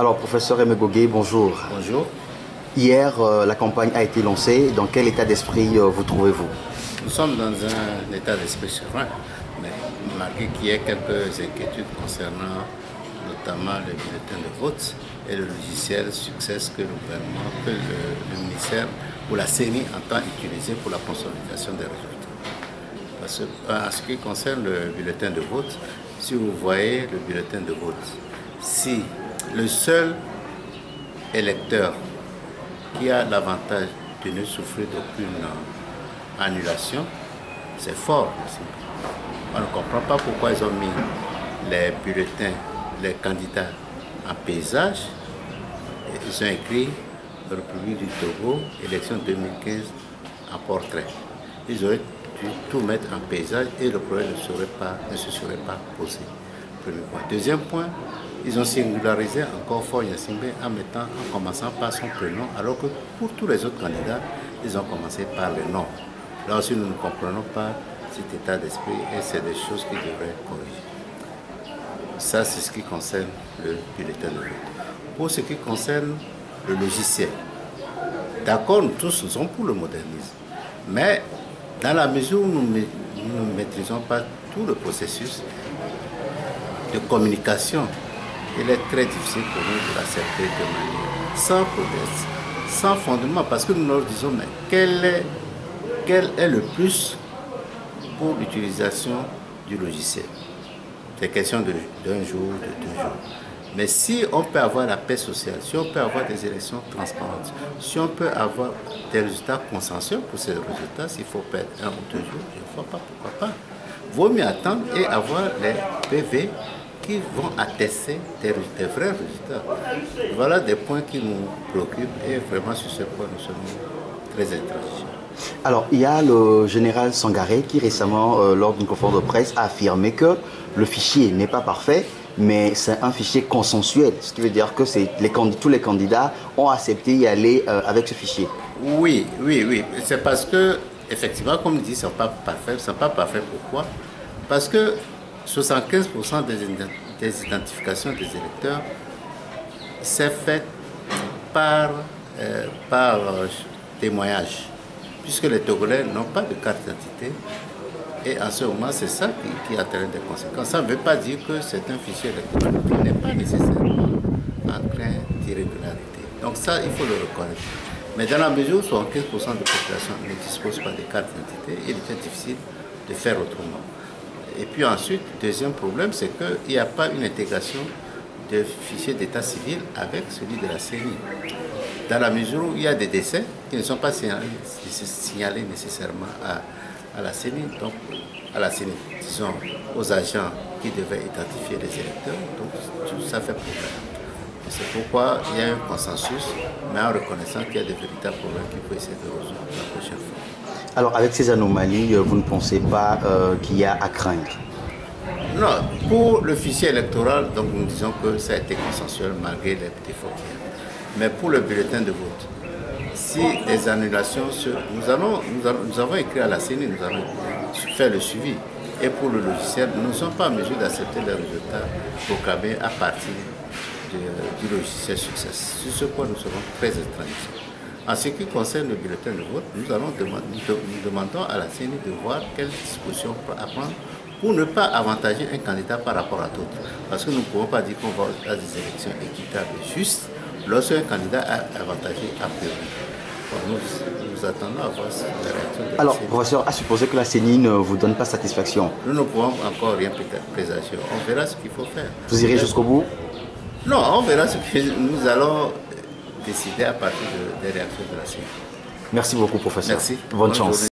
Alors, professeur Emegogé, bonjour. Bonjour. Hier, la campagne a été lancée. Dans quel état d'esprit vous trouvez-vous? Nous sommes dans un état d'esprit serein, mais malgré qu'il y ait quelques inquiétudes concernant notamment le bulletin de vote et le logiciel Success que le gouvernement, le ministère ou la CENI entend utiliser pour la consolidation des résultats. Parce que, en ce qui concerne le bulletin de vote, si vous voyez le bulletin de vote, si le seul électeur qui a l'avantage de ne souffrir d'aucune annulation, c'est fort. On ne comprend pas pourquoi ils ont mis les bulletins, les candidats en paysage. Et ils ont écrit République du Togo, élection 2015 en portrait. Ils auraient dû tout mettre en paysage et le problème ne se serait pas posé. Premier point. Deuxième point, ils ont singularisé encore Faure Gnassingbé en commençant par son prénom, alors que pour tous les autres candidats, ils ont commencé par le nom. Là aussi, nous ne comprenons pas cet état d'esprit et c'est des choses qui devraient corriger. Ça, c'est ce qui concerne le bulletin de vote. Pour ce qui concerne le logiciel, d'accord, nous tous nous sommes pour le modernisme, mais dans la mesure où nous ne maîtrisons pas tout le processus de communication, il est très difficile pour nous de l'accepter de manière sans proteste, sans fondement, parce que nous nous disons, mais quel est le plus pour l'utilisation du logiciel? C'est question d'un jour, de 2 jours. Mais si on peut avoir la paix sociale, si on peut avoir des élections transparentes, si on peut avoir des résultats consensuels pour ces résultats, s'il faut perdre 1 ou 2 jours, je ne vois pas pourquoi pas. Vaut mieux attendre et avoir les PV qui vont attester des vrais résultats. Voilà des points qui nous préoccupent et vraiment sur ce point nous sommes très intransigeants. Alors, il y a le général Sangaré qui récemment, lors d'une conférence de presse, a affirmé que le fichier n'est pas parfait, mais c'est un fichier consensuel, ce qui veut dire que tous les candidats ont accepté d'y aller avec ce fichier. Oui. C'est parce que, effectivement, comme il dit, ce n'est pas parfait. Ce n'est pas parfait pourquoi? Parce que 75% des identifications des électeurs c'est fait par témoignage, puisque les Togolais n'ont pas de carte d'identité. Et en ce moment, c'est ça qui entraîne des conséquences. Ça ne veut pas dire que c'est un fichier électoral qui n'est pas nécessairement empreint d'irrégularité. Donc ça, il faut le reconnaître. Mais dans la mesure où 75% de la population ne dispose pas de carte d'identité, il est difficile de faire autrement. Et puis ensuite, deuxième problème, c'est qu'il n'y a pas une intégration de fichiers d'état civil avec celui de la CENI. Dans la mesure où il y a des décès qui ne sont pas signalés nécessairement à la CENI, donc à la CENI, disons aux agents qui devaient identifier les électeurs, donc tout ça fait problème. C'est pourquoi il y a un consensus, mais en reconnaissant qu'il y a des véritables problèmes qu'il faut essayer de résoudre la prochaine fois. Alors, avec ces anomalies, vous ne pensez pas qu'il y a à craindre? Non, pour le fichier électoral, donc nous disons que ça a été consensuel malgré les défauts qu'il y a. Mais pour le bulletin de vote, si les annulations nous avons écrit à la CENI, nous avons fait le suivi. Et pour le logiciel, nous ne sommes pas en mesure d'accepter les résultats proclamés à partir du logiciel Success. Sur ce point, nous serons très étranges. En ce qui concerne le bulletin de vote, nous demandons à la CENI de voir quelles dispositions à prendre pour ne pas avantager un candidat par rapport à d'autres. Parce que nous ne pouvons pas dire qu'on va à des élections équitables et justes lorsqu'un candidat a avantagé a priori. Nous attendons à voir la réaction de la Alors, CENI. professeur, à supposer que la CENI ne vous donne pas satisfaction, Nous ne pouvons encore rien présager. On verra ce qu'il faut faire. vous irez jusqu'au bout? Non, on verra ce que nous allons décider à partir des réactions de la CENI. Merci beaucoup, professeur. Merci. Bonne chance. Journée.